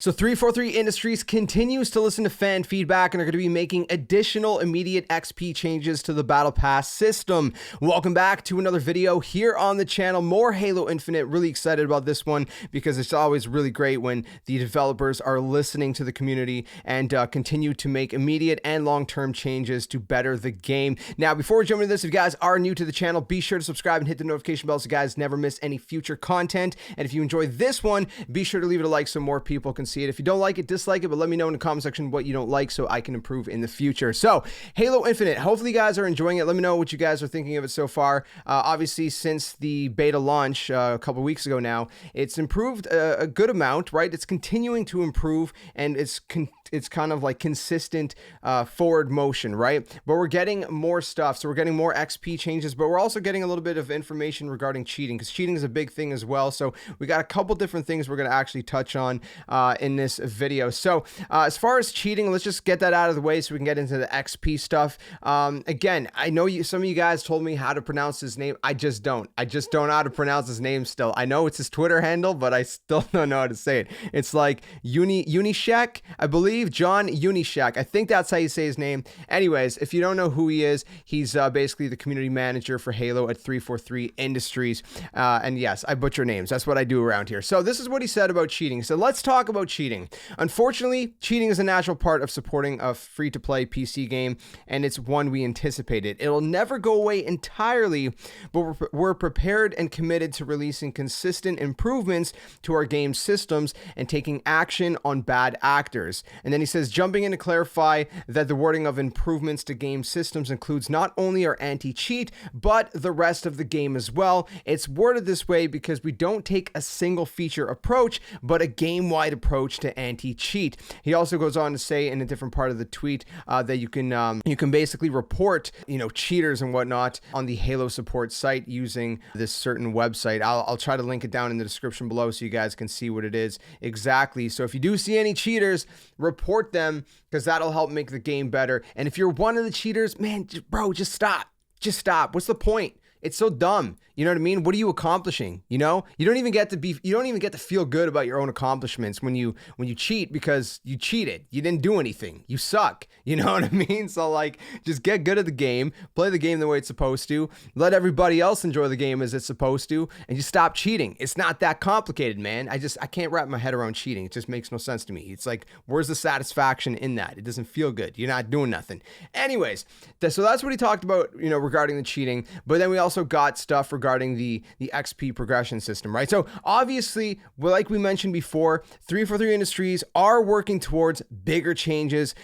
So 343 Industries continues to listen to fan feedback and are going to be making additional immediate XP changes to the Battle Pass system. Welcome back to another video here on the channel. More Halo Infinite. Really excited about this one because it's always really great when the developers are listening to the community and continue to make immediate and long-term changes to better the game. Now, before we jump into this, if you guys are new to the channel, be sure to subscribe and hit the notification bell so you guys never miss any future content. And if you enjoy this one, be sure to leave it a like so more people can see it. If you don't like it, dislike it, but let me know in the comment section what you don't like so I can improve in the future. So Halo Infinite, hopefully you guys are enjoying it. Let me know what you guys are thinking of it so far. Obviously, since the beta launch a couple weeks ago now, it's improved a good amount, right? It's continuing to improve, and it's kind of like consistent forward motion, right? But we're getting more stuff. So we're getting more XP changes, but we're also getting a little bit of information regarding cheating, because cheating is a big thing as well. So we got a couple different things we're going to actually touch on in this video. So as far as cheating, let's just get that out of the way so we can get into the XP stuff. Again, I know some of you guys told me how to pronounce his name. I just don't know how to pronounce his name still. I know it's his Twitter handle, but I still don't know how to say it. It's like Unishek, I believe, John Unishek. I think that's how you say his name. Anyways, if you don't know who he is, he's basically the community manager for Halo at 343 Industries. And yes, I butcher names. That's what I do around here. So this is what he said about cheating. So let's talk about cheating. Unfortunately, cheating is a natural part of supporting a free-to-play PC game, and it's one we anticipated. It'll never go away entirely, but we're prepared and committed to releasing consistent improvements to our game systems and taking action on bad actors. And then he says, jumping in to clarify that the wording of improvements to game systems includes not only our anti-cheat, but the rest of the game as well. It's worded this way because we don't take a single feature approach, but a game-wide approach to anti-cheat. He also goes on to say in a different part of the tweet that you can basically report, cheaters and whatnot on the Halo support site using this certain website. I'll try to link it down in the description below so you guys can see what it is exactly. So if you do see any cheaters, report them, because that'll help make the game better. And if you're one of the cheaters, man, bro, just stop. Just stop. What's the point? It's so dumb. You know what I mean? What are you accomplishing? You don't even get to feel good about your own accomplishments when you cheat, because you cheated. You didn't do anything. You suck. You know what I mean? So like, just get good at the game, play the game the way it's supposed to, let everybody else enjoy the game as it's supposed to, and just stop cheating. It's not that complicated, man. I can't wrap my head around cheating. It just makes no sense to me. It's like, where's the satisfaction in that? It doesn't feel good. You're not doing nothing. Anyways, so that's what he talked about, regarding the cheating. But then we also got stuff regarding the XP progression system, right? So obviously, like we mentioned before, 343 Industries are working towards bigger changes.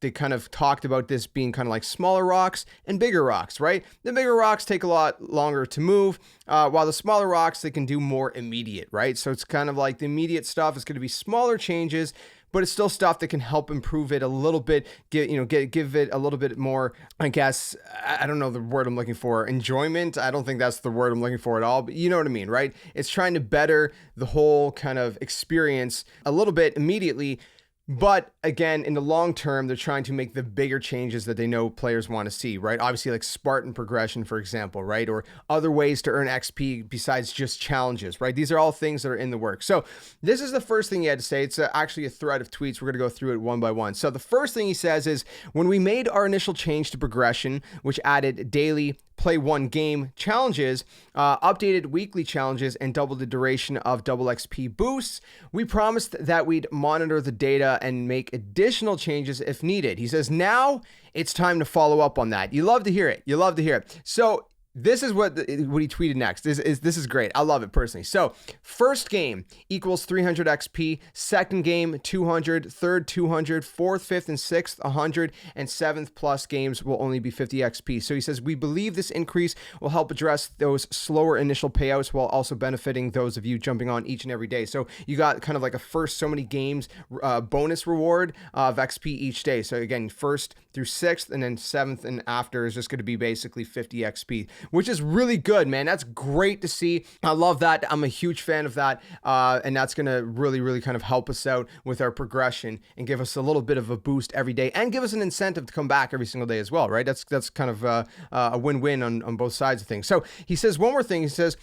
They kind of talked about this being kind of like smaller rocks and bigger rocks, right? The bigger rocks take a lot longer to move, while the smaller rocks, they can do more immediate, right? So it's kind of like the immediate stuff is going to be smaller changes, but it's still stuff that can help improve it a little bit, give it a little bit more, I guess, I don't know the word I'm looking for, enjoyment. I don't think that's the word I'm looking for at all, but you know what I mean, right? It's trying to better the whole kind of experience a little bit immediately. But again, in the long term, they're trying to make the bigger changes that they know players want to see, right? Obviously, like Spartan progression, for example, right? Or other ways to earn XP besides just challenges, right? These are all things that are in the works. So this is the first thing he had to say. It's actually a thread of tweets. We're going to go through it one by one. So the first thing he says is, when we made our initial change to progression, which added daily play one game challenges, updated weekly challenges, and doubled the duration of double XP boosts, we promised that we'd monitor the data and make additional changes if needed. He says, now it's time to follow up on that. You love to hear it. You love to hear it. So this is what he tweeted next. This is great. I love it personally. So first game equals 300 XP. Second game, 200. Third, 200. Fourth, fifth, and sixth, 100. And seventh plus games will only be 50 XP. So he says, we believe this increase will help address those slower initial payouts while also benefiting those of you jumping on each and every day. So you got kind of like a first so many games bonus reward of XP each day. So again, first through sixth, and then seventh and after is just going to be basically 50 XP. which is really good, man. That's great to see. I love that. I'm a huge fan of that. And that's going to really kind of help us out with our progression and give us a little bit of a boost every day and give us an incentive to come back every single day as well, right? That's kind of a win-win on both sides of things. So he says one more thing. He says,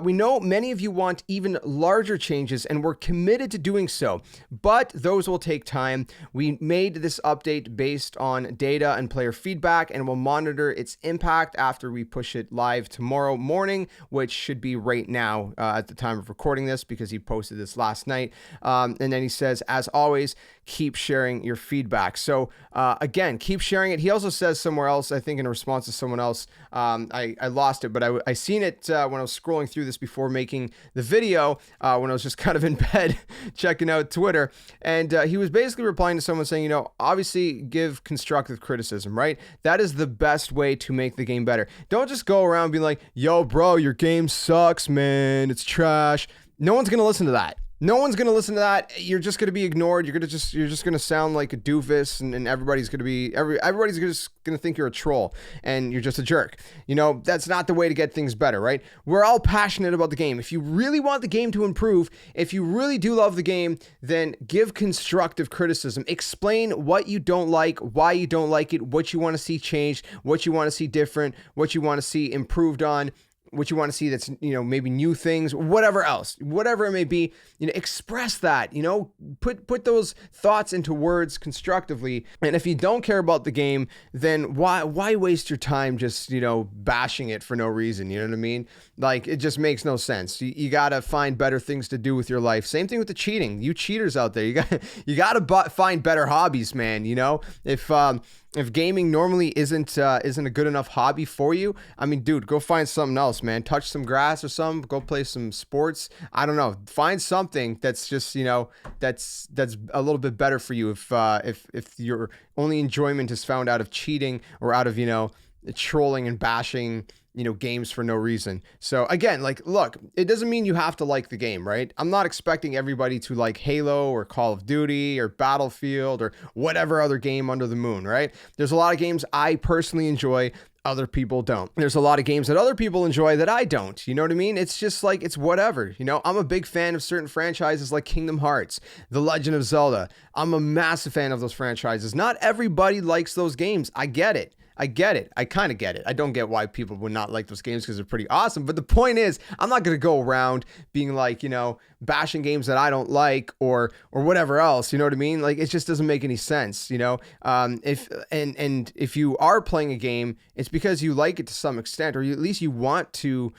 we know many of you want even larger changes and we're committed to doing so, but those will take time. We made this update based on data and player feedback and we'll monitor its impact after we push it live tomorrow morning, which should be right now at the time of recording this because he posted this last night. And then he says, as always, keep sharing your feedback. So again, keep sharing it. He also says somewhere else, I think in response to someone else, I lost it, but I seen it when I was scrolling through this before making the video, when I was just kind of in bed checking out Twitter. And he was basically replying to someone saying, you know, obviously give constructive criticism, right? That is the best way to make the game better. Don't just go around being like, yo, bro, your game sucks, man. It's trash. No one's going to listen to that. No one's going to listen to that. You're just going to be ignored. You're just going to sound like a doofus and everybody's going to be, everybody's just going to think you're a troll and you're just a jerk. You know, that's not the way to get things better, right? We're all passionate about the game. If you really want the game to improve, if you really do love the game, then give constructive criticism. Explain what you don't like, why you don't like it, what you want to see changed, what you want to see different, what you want to see improved on, what you want to see that's, you know, maybe new things, whatever else, whatever it may be, you know, express that, you know, put those thoughts into words constructively. And if you don't care about the game, then why waste your time just, you know, bashing it for no reason? You know what I mean? Like, it just makes no sense. You got to find better things to do with your life. Same thing with the cheating. You cheaters out there, you got to find better hobbies, man. You know, if gaming normally isn't a good enough hobby for you, I mean, dude, go find something else, man. Touch some grass or something. Go play some sports. I don't know. Find something that's just, you know, that's a little bit better for you. If your only enjoyment is found out of cheating or out of, you know, trolling and bashing, you know, games for no reason. So again, like, look, it doesn't mean you have to like the game, right? I'm not expecting everybody to like Halo or Call of Duty or Battlefield or whatever other game under the moon, right? There's a lot of games I personally enjoy, other people don't. There's a lot of games that other people enjoy that I don't. You know what I mean? It's just like, it's whatever. You know, I'm a big fan of certain franchises like Kingdom Hearts, The Legend of Zelda. I'm a massive fan of those franchises. Not everybody likes those games. I get it. I kind of get it. I don't get why people would not like those games because they're pretty awesome. But the point is, I'm not going to go around being like, you know, bashing games that I don't like or whatever else. You know what I mean? Like, it just doesn't make any sense, you know? If you are playing a game, it's because you like it to some extent, or at least you want to,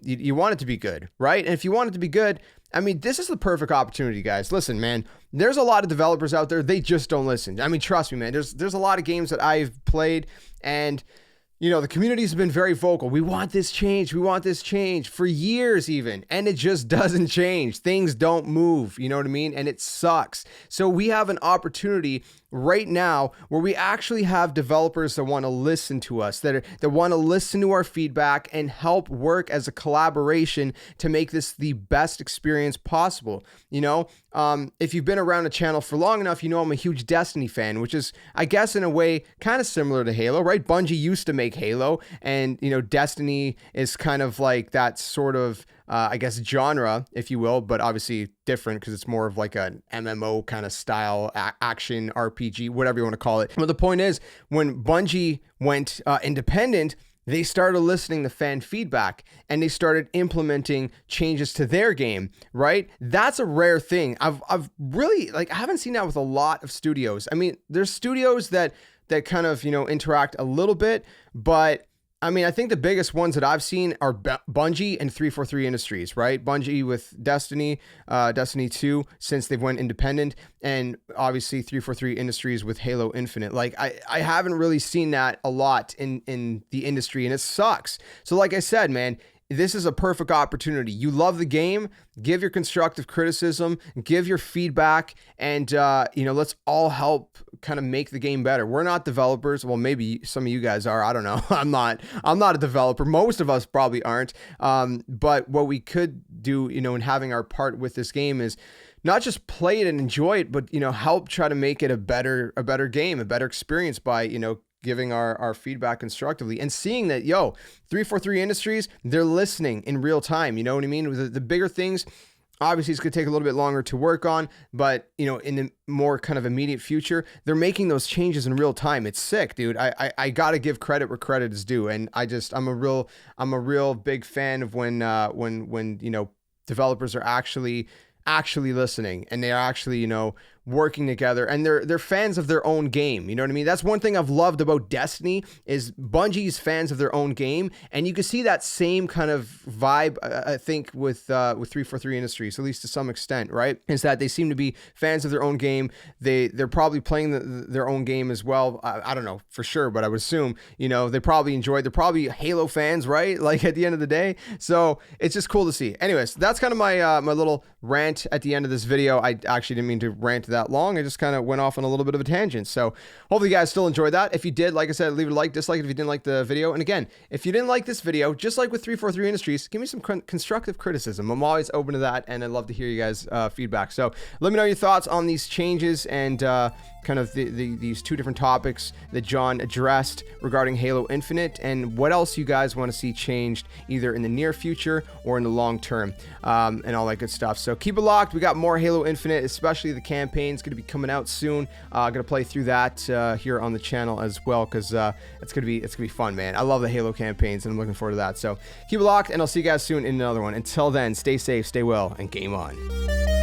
you want it to be good, right? And if you want it to be good, I mean, this is the perfect opportunity, guys. Listen, man, there's a lot of developers out there. They just don't listen. I mean, trust me, man, there's a lot of games that I've played and, you know, the community's been very vocal. We want this change. We want this change for years even. And it just doesn't change. Things don't move. You know what I mean? And it sucks. So we have an opportunity right now where we actually have developers that want to listen to us, that want to listen to our feedback and help work as a collaboration to make this the best experience possible. You know, if you've been around the channel for long enough, you know I'm a huge Destiny fan, which is, I guess, in a way kind of similar to Halo, right? Bungie used to make Halo, and, you know, Destiny is kind of like that sort of I guess, genre, if you will, but obviously different because it's more of like an MMO kind of style, action RPG, whatever you want to call it. But the point is, when Bungie went independent, they started listening to fan feedback and they started implementing changes to their game, right? That's a rare thing. I've really, like, I haven't seen that with a lot of studios. I mean, there's studios that kind of, you know, interact a little bit, but I mean, I think the biggest ones that I've seen are Bungie and 343 Industries, right? Bungie with Destiny, Destiny 2, since they've went independent, and obviously 343 Industries with Halo Infinite. Like, I haven't really seen that a lot in the industry, and it sucks. So like I said, man, this is a perfect opportunity. You love the game, give your constructive criticism, give your feedback, and, you know, let's all help kind of make the game better. We're not developers. Well, maybe some of you guys are. I don't know. I'm not a developer. Most of us probably aren't. But what we could do, you know, in having our part with this game is not just play it and enjoy it, but, you know, help try to make it a better game, a better experience by, you know, giving our feedback constructively and seeing that, yo, 343 Industries, they're listening in real time. You know what I mean? The bigger things, obviously it's going to take a little bit longer to work on, but you know, in the more kind of immediate future, they're making those changes in real time. It's sick, dude. I got to give credit where credit is due. And I'm a real big fan of when you know, developers are actually listening, and they are actually, you know, working together, and they're fans of their own game. You know what I mean? That's one thing I've loved about Destiny, is Bungie's fans of their own game, and you can see that same kind of vibe, I think, with 343 Industries, at least to some extent, right? Is that they seem to be fans of their own game. They're probably playing their own game as well. I don't know for sure, but I would assume, you know, they probably enjoyed. They're probably Halo fans, right? Like at the end of the day. So it's just cool to see. Anyways, that's kind of my my little rant at the end of this video. I actually didn't mean to rant that long. I just kind of went off on a little bit of a tangent. So hopefully you guys still enjoyed that. If you did, like I said, leave it a like, dislike it if you didn't like the video. And again, if you didn't like this video, just like with 343 Industries, give me some constructive criticism. I'm always open to that, and I'd love to hear you guys feedback. So let me know your thoughts on these changes and kind of these two different topics that John addressed regarding Halo Infinite, and what else you guys want to see changed either in the near future or in the long term, and all that good stuff. So keep it locked. We got more Halo Infinite, especially the campaign's going to be coming out soon. Gonna play through that here on the channel as well, because it's gonna be fun, man. I love the Halo campaigns, and I'm looking forward to that. So keep it locked, and I'll see you guys soon in another one. Until then, stay safe, stay well, and game on.